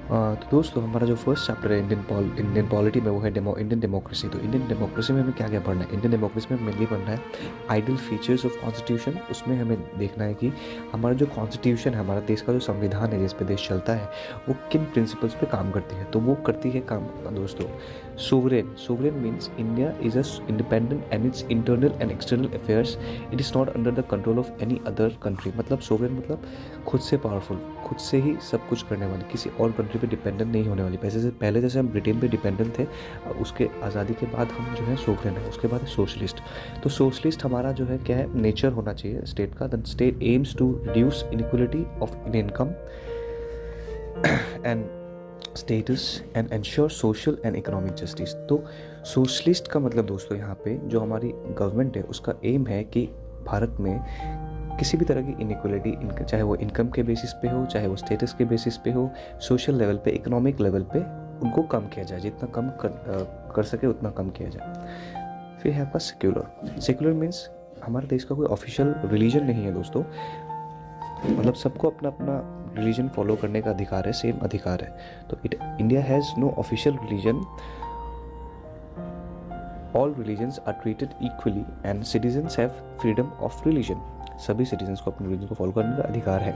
तो दोस्तों हमारा जो फर्स्ट चैप्टर है इंडियन पॉलिटी में, वो है इंडियन डेमोक्रेसी। तो इंडियन डेमोक्रेसी में हमें क्या क्या पढ़ना है? इंडियन डेमोक्रेसी में मेनली पढ़ना है आइडियल फीचर्स ऑफ कॉन्स्टिट्यूशन। उसमें हमें देखना है कि हमारा जो कॉन्स्टिट्यूशन है, हमारा देश का जो संविधान है जिस पे देश चलता है, वो किन प्रिंसिपल्स पे काम करती है। तो वो करती है काम दोस्तों sovereign. Sovereign means India is a independent and it's internal and external affairs it is not under the control of any other country. मतलब सोवरेन मतलब खुद से पावरफुल, खुद से ही सब कुछ करने वाली, किसी और कंट्री पे डिपेंडेंट नहीं होने वाली। पहले जैसे हम ब्रिटेन पे डिपेंडेंट थे, उसके आज़ादी के बाद हम जो है सोवरेन है। उसके बाद है सोशलिस्ट। तो सोशलिस्ट हमारा जो है क्या है, नेचर होना चाहिए स्टेट का। The state aims to reduce inequality of in income and status and ensure social and economic justice. तो सोशलिस्ट का मतलब दोस्तों यहाँ पे जो हमारी गवर्नमेंट है, उसका एम है कि भारत में किसी भी तरह की इनइक्वलिटी, चाहे वो इनकम के बेसिस पे हो, चाहे वो स्टेटस के बेसिस पे हो, सोशल लेवल पे, इकोनॉमिक लेवल पे, उनको कम किया जाए। जितना कम कर सके उतना कम किया जाए। फिर है आपका सेक्युलर। सेक्युलर मीन्स हमारे देश का कोई ऑफिशियल रिलीजन नहीं है दोस्तों। मतलब सबको अपना अपना रिलीजन फॉलो करने का अधिकार है, सेम अधिकार है। तो India has no official religion. All religions are treated equally and citizens have freedom of religion. सभी सिटीजन्स को अपने रिलीजन को फॉलो करने का अधिकार है।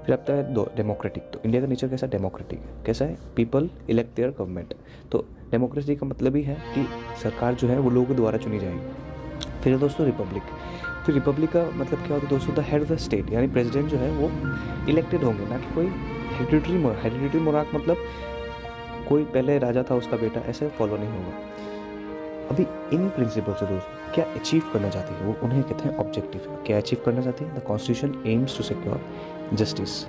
फिर आता है डेमोक्रेटिक। तो इंडिया का नेचर कैसा? डेमोक्रेटिक है। कैसा है? People elect their government. तो डेमोक्रेसी का मतलब ही है कि सरकार जो है वो लोगों के द्वारा चुनी जाएगी। फिर दोस्तों रिपब्लिक। फिर रिपब्लिक का मतलब क्या होता है दोस्तों? The head of the state, यानी प्रेसिडेंट जो है वो इलेक्टेड होंगे, ना कि कोई हेरिडिटरी मोनार्क। मतलब कोई पहले राजा था उसका बेटा, ऐसे फॉलो नहीं होगा। अभी इन प्रिंसिपल से दोस्तों क्या अचीव करना चाहती है वो, उन्हें कहते हैं ऑब्जेक्टिव। क्या अचीव करना चाहती है? The constitution aims to secure justice.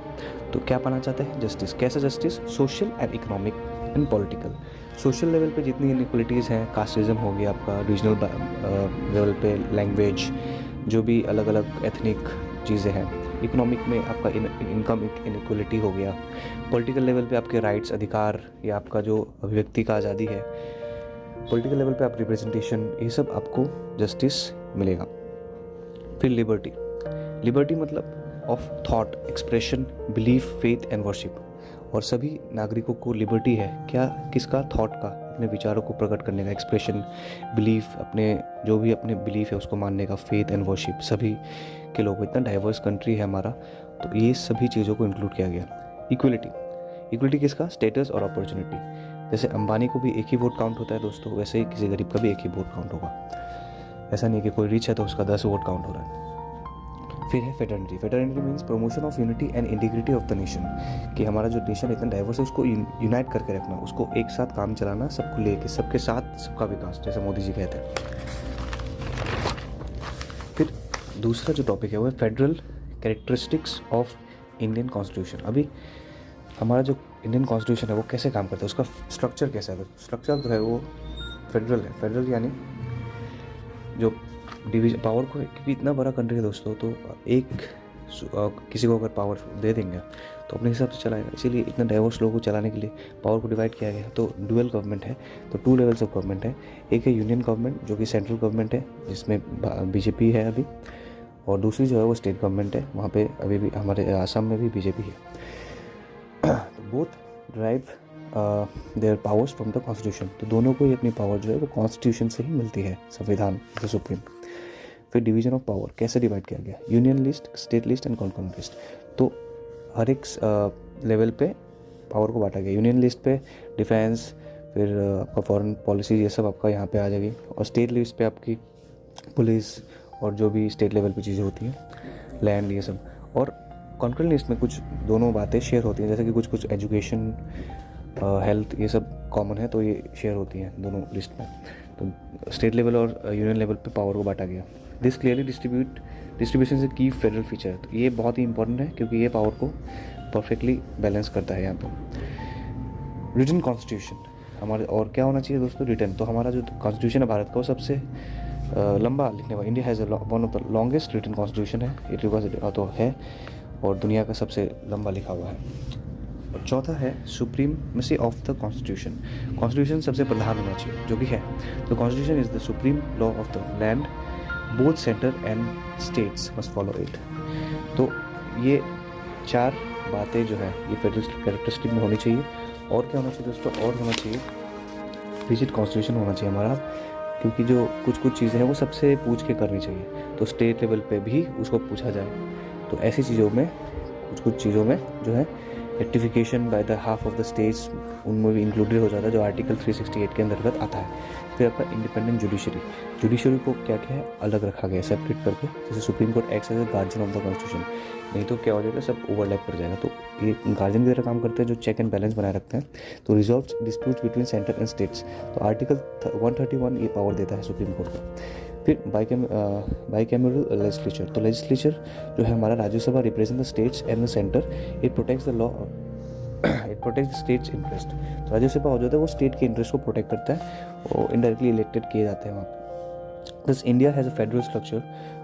तो क्या पाना चाहते हैं? जस्टिस। कैसा justice? Social and economic and political. Social level पे जितनी इनइक्वलिटीज़ हैं, कास्टिज्म हो गया आपका, रीजनल लेवल पे लैंग्वेज, जो भी अलग अलग एथनिक चीज़ें हैं। इकोनॉमिक में आपका इनकम इनइक्वलिटी हो गया। पॉलिटिकल लेवल पे आपके राइट्स, अधिकार, या आपका जो अभिव्यक्ति का आज़ादी है। पॉलिटिकल लेवल पे आप रिप्रेजेंटेशन, ये सब आपको जस्टिस मिलेगा। फिर लिबर्टी। लिबर्टी मतलब of thought, expression, belief, faith and worship. और सभी नागरिकों को लिबर्टी है क्या? किसका? थॉट का, अपने विचारों को प्रकट करने का, एक्सप्रेशन, बिलीफ, अपने जो भी अपने बिलीफ है उसको मानने का, फेथ एंड वर्शिप। सभी के लोग, इतना डाइवर्स कंट्री है हमारा, तो ये सभी चीज़ों को इंक्लूड किया गया। इक्वलिटी। इक्वलिटी किसका? स्टेटस और अपॉर्चुनिटी। जैसे अंबानी को भी एक ही वोट काउंट होता है दोस्तों, वैसे ही किसी गरीब का भी एक ही वोट काउंट होगा। ऐसा नहीं कि कोई रिच है तो उसका 10 वोट काउंट हो रहा है। फिर है fraternity. Fraternity means promotion of unity and integrity of the nation. कि हमारा जो नेशन इतना डाइवर्स है उसको यूनाइट करके रखना, उसको एक साथ काम चलाना, सबको लेके, सबके साथ सबका विकास, जैसे मोदी जी कहते हैं। फिर दूसरा जो टॉपिक है वो है federal characteristics of Indian constitution. अभी हमारा जो इंडियन कॉन्स्टिट्यूशन है वो कैसे काम करता है, उसका स्ट्रक्चर कैसा है? स्ट्रक्चर जो है वो फेडरल है। फेडरल यानी जो डिवीजन पावर को, क्योंकि इतना बड़ा कंट्री है दोस्तों, तो एक किसी को अगर पावर दे देंगे तो अपने हिसाब से चलाएगा। इसीलिए इतना डाइवर्स लोगों को चलाने के लिए पावर को डिवाइड किया गया। तो डुअल गवर्नमेंट है, तो 2 लेवल्स ऑफ गवर्नमेंट है। एक है यूनियन गवर्नमेंट जो कि सेंट्रल गवर्नमेंट है, जिसमें बीजेपी है अभी, और दूसरी जो है वो स्टेट गवर्नमेंट है, वहाँ पे अभी भी हमारे आसाम में भी बीजेपी है। Both drive there powers from the constitution. तो दोनों को ही अपनी पावर जो है वो कॉन्स्टिट्यूशन से ही मिलती है, संविधान, द सुप्रीम। फिर डिवीजन ऑफ पावर कैसे डिवाइड किया गया? Union list, state list and concurrent list. तो हर एक लेवल पे पावर को बांटा गया। यूनियन लिस्ट पे डिफेंस, फिर आपका फॉरेन पॉलिसी, ये सब आपका यहाँ पे आ जाएगी। और स्टेट लिस्ट पे आपकी पुलिस और जो भी स्टेट लेवल पे चीज़ें होती हैं, लैंड, ये सब। और कॉन्करेंट लिस्ट में कुछ दोनों बातें शेयर होती हैं, जैसे कि कुछ एजुकेशन, हेल्थ, ये सब कॉमन है, तो ये शेयर होती हैं दोनों लिस्ट में। तो स्टेट लेवल और यूनियन लेवल पे पावर को बांटा गया। दिस क्लियरली डिस्ट्रीब्यूशन से की फेडरल फीचर है। तो ये बहुत ही इंपॉर्टेंट है क्योंकि ये पावर को परफेक्टली बैलेंस करता है यहाँ पर। रिटन कॉन्स्टिट्यूशन हमारे, और क्या होना चाहिए दोस्तों? रिटन। तो हमारा जो कॉन्स्टिट्यूशन है भारत का, वो सबसे लंबा लिखने वाला, India has one of the longest written constitution है। इट तो है और दुनिया का सबसे लंबा लिखा हुआ है। और चौथा है supremacy of the constitution. Constitution सबसे प्रधान होना चाहिए, जो कि है। तो constitution is the supreme law of the land, both centre and states must follow it. तो ये 4 बातें जो है ये फेडरलिस्ट कैरेक्टरिस्टिक में होनी चाहिए। और क्या होना चाहिए दोस्तों, और होना चाहिए रिजिड कॉन्स्टिट्यूशन होना चाहिए हमारा, क्योंकि जो कुछ चीज़ें हैं वो सबसे पूछ के करनी चाहिए, तो स्टेट लेवल पे भी उसको पूछा जाए। तो ऐसी चीज़ों में कुछ चीज़ों में जो है rectification by the half of the states उनमें भी इंक्लूडेड हो जाता है, जो आर्टिकल 368 के अंतर्गत आता है। फिर आपका इंडिपेंडेंट जुडिशरी को क्या क्या है अलग रखा गया है, सेपरेट करके, जैसे Supreme Court acts as a guardian of the constitution. नहीं तो क्या हो जाएगा, सब ओवरलैप कर जाएगा। तो ये गार्जियन की तरह काम करते हैं, जो चेक एंड बैलेंस बनाए रखते हैं। तो resolve disputes between centre and states, तो आर्टिकल 131 ये पावर देता है सुप्रीम कोर्ट को। फिर बाइकैमरल लेजिस्लेचर, तो लेजिस्लेचर जो है हमारा Rajya Sabha represent the states and the centre, it protects the law, it protect the states interest. तो राज्यसभा हो जाता है वो स्टेट के इंटरेस्ट को प्रोटेक्ट करता है, और इनडायरेक्टली इलेक्टेड किए जाते हैं वहाँ पे। Thus, India has a federal structure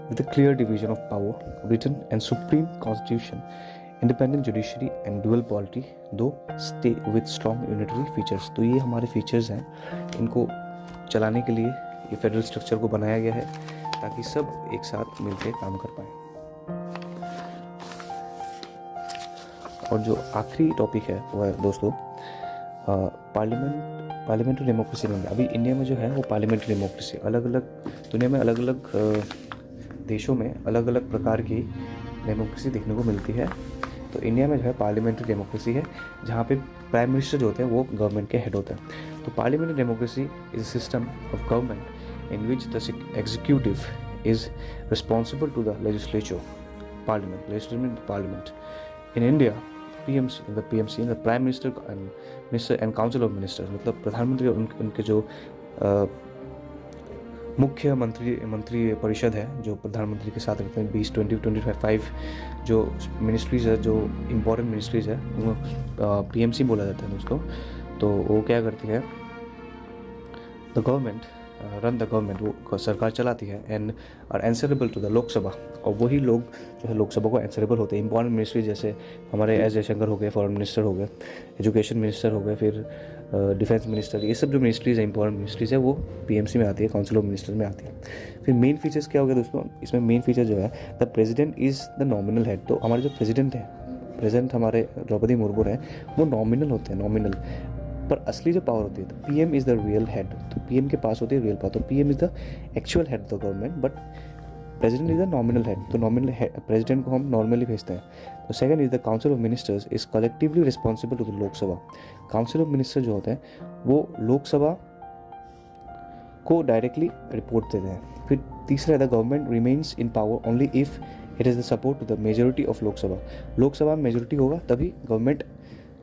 with a clear division of power, written and supreme constitution, independent judiciary and dual polity, though state with strong unitary features। तो ये हमारे फीचर्स हैं, इनको चलाने के लिए ये फेडरल स्ट्रक्चर को बनाया गया है, ताकि सब एक साथ मिलकर काम कर पाएँ। और जो आखिरी टॉपिक है वो है दोस्तों पार्लियामेंट्री डेमोक्रेसी में। अभी इंडिया में जो है वो पार्लियामेंट्री डेमोक्रेसी, अलग अलग दुनिया में अलग अलग देशों में अलग अलग प्रकार की डेमोक्रेसी देखने को मिलती है। तो इंडिया में जो है पार्लियामेंट्री डेमोक्रेसी है, जहाँ पे प्राइम मिनिस्टर जो होते हैं वो गवर्नमेंट के हेड होते हैं। तो parliamentary democracy is a system of government in which the executive is responsible to the legislature, parliament. In India PMC, the Prime Minister and Council of Ministers, मतलब प्रधानमंत्री और उनके जो मुख्य मंत्री परिषद है, जो प्रधानमंत्री के साथ रहते हैं, 20-25 जो मिनिस्ट्रीज है, जो इम्पोर्टेंट मिनिस्ट्रीज है, वो PMC बोला जाता है उसको। तो वो क्या करती है, the government run the government, वो सरकार चलाती है, and are answerable to the Lok Sabha, और वही लोग जो है लोकसभा को एंसरेबल होते हैं। इंपॉर्टेंट मिनिस्ट्री जैसे हमारे एस जयशंकर हो गए, फॉरेन मिनिस्टर हो गए, एजुकेशन मिनिस्टर हो गए, फिर डिफेंस मिनिस्टर, ये सब जो मिनिस्ट्रीज है, इंपॉर्टेंट मिनिस्ट्रीज है, वो PMC में आती है, काउंसिल ऑफ मिनिस्टर में आती है। फिर मेन फीचर्स क्या हो गया दोस्तों, इसमें मेन फीचर जो है the president is the nominal head. तो हमारे जो प्रेसिडेंट हैं, प्रेजेंट हमारे द्रौपदी मुर्मू हैं, वो नॉमिनल होते हैं, नॉमिनल, पर असली जो पावर होती है तो PM is the real head. तो PM के पास होती है रियल पावर, तो PM is the actual head of the government, but president is the nominal head. तो नॉमिनल प्रेसिडेंट को हम नॉर्मली भेजते हैं। तो second is the council of ministers is collectively responsible to the Lok Sabha. Council of minister जो होते हैं वो लोकसभा को डायरेक्टली रिपोर्ट देते हैं। फिर तीसरा है the government remains in power only if it is the support to the majority of Lok Sabha. Lok Sabha में मेजोरिटी होगा तभी गवर्नमेंट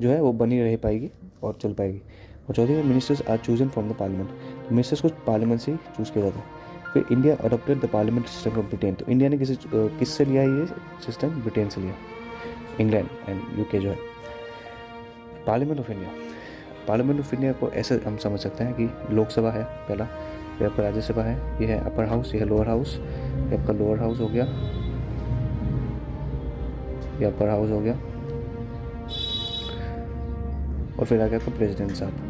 जो है वो बनी रह पाएगी और चल पाएगी। और चौथी है ministers are chosen from the parliament. तो मिनिस्टर्स को पार्लियामेंट से ही चूज़ किया जाता है। फिर India adopted the parliament system from Britain. तो इंडिया ने किससे लिया ये सिस्टम, ब्रिटेन से लिया, इंग्लैंड एंड UK जो है। पार्लियामेंट ऑफ इंडिया को ऐसे हम समझ सकते हैं कि लोकसभा है पहला, फिर आपका राज्यसभा है, ये है अपर हाउस, ये है लोअर हाउस, ये आपका लोअर हाउस हो गया, ये अपर हाउस हो गया, और फिर आ गया आपका प्रेसिडेंट साहब।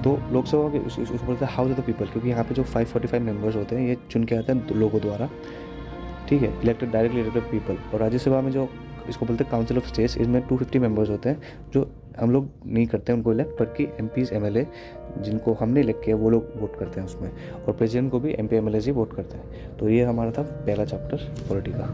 तो लोकसभा के उसको बोलते हैं हाउस ऑफ द पीपल, क्योंकि यहाँ पे जो 545 मेंबर्स होते हैं ये चुन के आते हैं लोगों द्वारा, ठीक है, इलेक्टेड डायरेक्टली इलेक्टेड पीपल। और राज्यसभा में जो इसको बोलते हैं काउंसिल ऑफ स्टेट्स, इसमें 250 मेंबर्स होते हैं, जो हम लोग नहीं करते हैं उनको इलेक्ट, बल्कि MPs MLA जिनको हमने इलेक्ट किया वो लोग वोट करते हैं उसमें, और प्रेसिडेंट को भी MP MLA ही वोट करते हैं। तो ये हमारा था पहला चैप्टर पॉलिटी का।